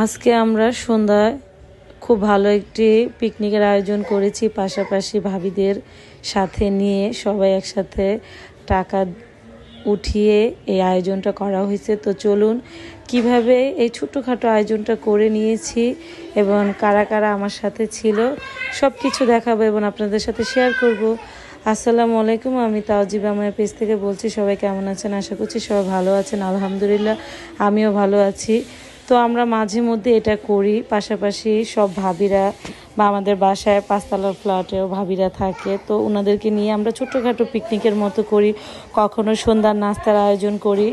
আজকে আমরা সন্ধ্যায় খুব ভালো একটি পিকনিকের আয়োজন করেছি, পাশাপাশি ভাবিদের সাথে নিয়ে সবাই একসাথে টাকা উঠিয়ে এই আয়োজনটা করা হয়েছে। তো চলুন কিভাবে এই ছোটোখাটো আয়োজনটা করে নিয়েছি এবং কারা কারা আমার সাথে ছিল সব কিছু দেখাবো এবং আপনাদের সাথে শেয়ার করব। আসসালামু আলাইকুম, আমি তাওজিবা মায়ের পেজ থেকে বলছি। সবাই কেমন আছেন? আশা করছি সবাই ভালো আছেন। আলহামদুলিল্লাহ আমিও ভালো আছি। তো আমরা মাঝে মধ্যে এটা করি, পাশাপাশি সব ভাবিরা বা আমাদের বাসায় পাঁচতলার ফ্ল্যাটেও ভাবিরা থাকে, তো ওনাদেরকে নিয়ে আমরা ছোটোখাটো পিকনিকের মতো করি। কখনো সন্ধ্যার নাস্তার আয়োজন করি,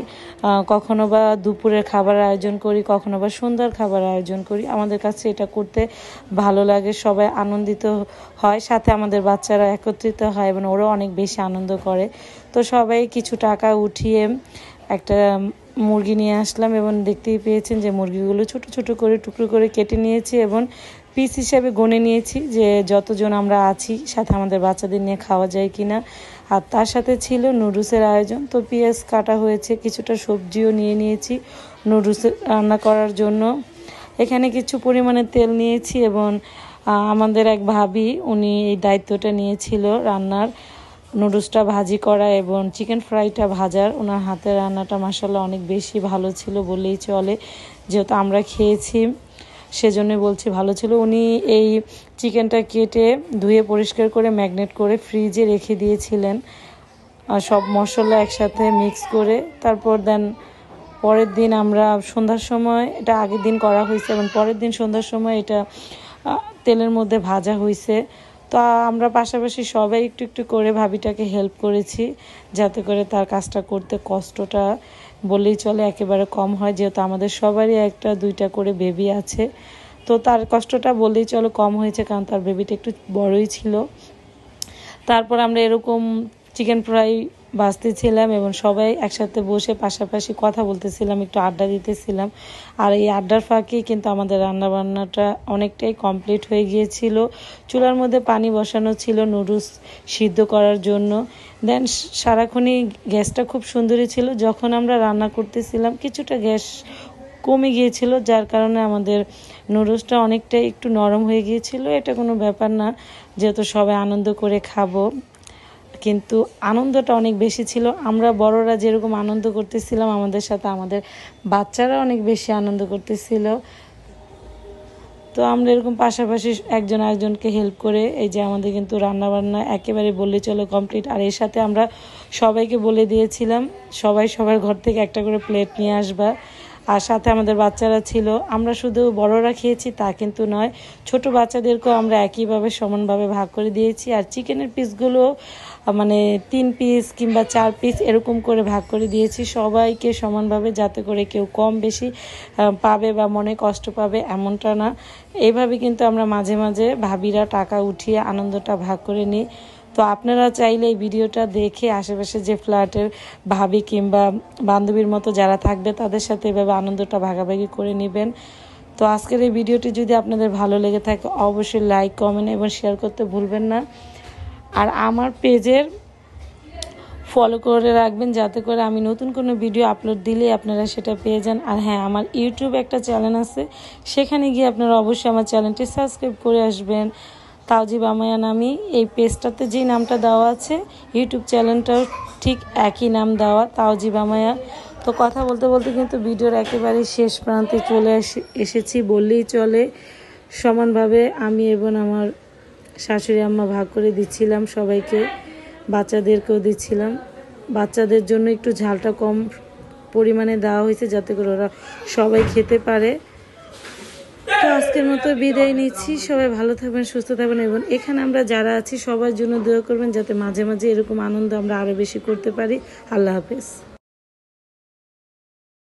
কখনো বা দুপুরের খাবার আয়োজন করি, কখনো বা সন্ধ্যার খাবার আয়োজন করি। আমাদের কাছে এটা করতে ভালো লাগে, সবাই আনন্দিত হয়, সাথে আমাদের বাচ্চারা একত্রিত হয় এবং ওরাও অনেক বেশি আনন্দ করে। তো সবাই কিছু টাকা উঠিয়ে একটা মুরগি নিয়ে আসলাম এবং দেখতেই পেয়েছেন যে মুরগিগুলো ছোট ছোট করে টুকরো করে কেটে নিয়েছি এবং পিস হিসাবে গণে নিয়েছি যে যতজন আমরা আছি, সাথে আমাদের বাচ্চাদের নিয়ে খাওয়া যায় কিনা। আর তার সাথে ছিল নুডলসের আয়োজন। তো পেঁয়াজ কাটা হয়েছে, কিছুটা সবজিও নিয়ে নিয়েছি নুডলস রান্না করার জন্য। এখানে কিছু পরিমাণে তেল নিয়েছি এবং আমাদের এক ভাবি উনি এই দায়িত্বটা নিয়েছিল রান্নার, নুডলসটা ভাজি করা এবং চিকেন ফ্রাইটা ভাজার। ওনার হাতের রান্নাটা মাশাআল্লাহ অনেক বেশি ভালো ছিল বললেই চলে, যেহেতু আমরা খেয়েছি সেজন্যই বলছি ভালো ছিল। উনি এই চিকেনটা কেটে ধুয়ে পরিষ্কার করে ম্যাগনেট করে ফ্রিজে রেখে দিয়েছিলেন, সব মশলা একসাথে মিক্স করে। তারপর পরের দিন আমরা সন্ধ্যার সময়, এটা আগের দিন করা হয়েছে এবং পরের দিন সন্ধ্যার সময় এটা তেলের মধ্যে ভাজা হয়েছে। তো আমরা পাশাপাশি সবাই একটু একটু করে ভাবিটাকে হেল্প করেছি, যাতে করে তার কাজটা করতে কষ্টটা বললেই চলে একেবারে কম হয়, যেহেতু আমাদের সবারই একটা দুইটা করে বেবি আছে। তো তার কষ্টটা বললেই চলো কম হয়েছে, কারণ তার বেবিটা একটু বড়ই ছিল। তারপর আমরা এরকম চিকেন ফ্রাই ভাজতেছিলাম এবং সবাই একসাথে বসে পাশাপাশি কথা বলতেছিলাম, একটু আড্ডা দিতেছিলাম। আর এই আড্ডার ফাঁকেই কিন্তু আমাদের রান্নাবান্নাটা অনেকটাই কমপ্লিট হয়ে গিয়েছিল। চুলার মধ্যে পানি বসানো ছিল নুডলস সিদ্ধ করার জন্য। দেন সারাক্ষণই গ্যাসটা খুব সুন্দরই ছিল। যখন আমরা রান্না করতেছিলাম কিছুটা গ্যাস কমে গিয়েছিল, যার কারণে আমাদের নুডলসটা অনেকটাই একটু নরম হয়ে গিয়েছিল। এটা কোনো ব্যাপার না, যেহেতু সবাই আনন্দ করে খাবো, কিন্তু আনন্দটা অনেক বেশি ছিল। আমরা বড়রা যেরকম আনন্দ করতেছিলাম, আমাদের সাথে আমাদের বাচ্চারা অনেক বেশি আনন্দ করতেছিল। তো আমরা এরকম পাশাপাশি একজন আরেকজনকে হেল্প করে এই যে আমাদের কিন্তু রান্নাবান্না একেবারে বললে চলো কমপ্লিট। আর এর সাথে আমরা সবাইকে বলে দিয়েছিলাম সবাই সবার ঘর থেকে একটা করে প্লেট নিয়ে আসবা। আর সাথে আমাদের বাচ্চারা ছিল। আমরা শুধু বড়রা খেয়েছি তা কিন্তু নয়, ছোট বাচ্চাদেরকেও আমরা একইভাবে সমানভাবে ভাগ করে দিয়েছি। আর চিকেনের পিসগুলো মানে 3 পিস কিংবা 4 পিস এরকম করে ভাগ করে দিয়েছি সবাইকে সমানভাবে, যাতে করে কেউ কম বেশি পাবে বা মনে কষ্ট পাবে এমনটা না। এইভাবে কিন্তু আমরা মাঝে মাঝে ভাবিরা টাকা উঠিয়ে আনন্দটা ভাগ করে নিই। তো আপনারা চাইলে এই ভিডিওটা দেখে আশেপাশে যে ফ্ল্যাটের ভাবি কিংবা বান্ধবীর মতো যারা থাকবে তাদের সাথে এভাবে আনন্দটা ভাগাভাগি করে নেবেন। তো আজকের এই ভিডিওটি যদি আপনাদের ভালো লেগে থাকে অবশ্যই লাইক, কমেন্ট এবং শেয়ার করতে ভুলবেন না। আর আমার পেজের ফলো করে রাখবেন, যাতে করে আমি নতুন কোনো ভিডিও আপলোড দিলেই আপনারা সেটা পেয়ে যান। আর হ্যাঁ, আমার ইউটিউব একটা চ্যানেল আছে, সেখানে গিয়ে আপনারা অবশ্যই আমার চ্যানেলটি সাবস্ক্রাইব করে আসবেন। তাওজিবা মায়া নামি এই পেজটাতে যে নামটা দেওয়া আছে, ইউটিউব চ্যানেলটাও ঠিক একই নাম দেওয়া, তাওজিবা মায়া। তো কথা বলতে বলতে কিন্তু ভিডিওর একেবারে শেষ প্রান্তে চলে এসেছি বললেই চলে। সমানভাবে আমি এবং আমার শাশুড়ি আম্মা ভাগ করে দিচ্ছিলাম সবাইকে, বাচ্চাদেরকেও দিচ্ছিলাম। বাচ্চাদের জন্য একটু ঝালটা কম পরিমাণে দেওয়া হয়েছে, যাতে করে ওরা সবাই খেতে পারে। তো আজকের মতো বিদায় নিচ্ছি, সবাই ভালো থাকবেন, সুস্থ থাকবেন এবং এখানে আমরা যারা আছি সবার জন্য দোয়া করবেন, যাতে মাঝে মাঝে এরকম আনন্দ আমরা আরও বেশি করতে পারি। আল্লাহ হাফেজ।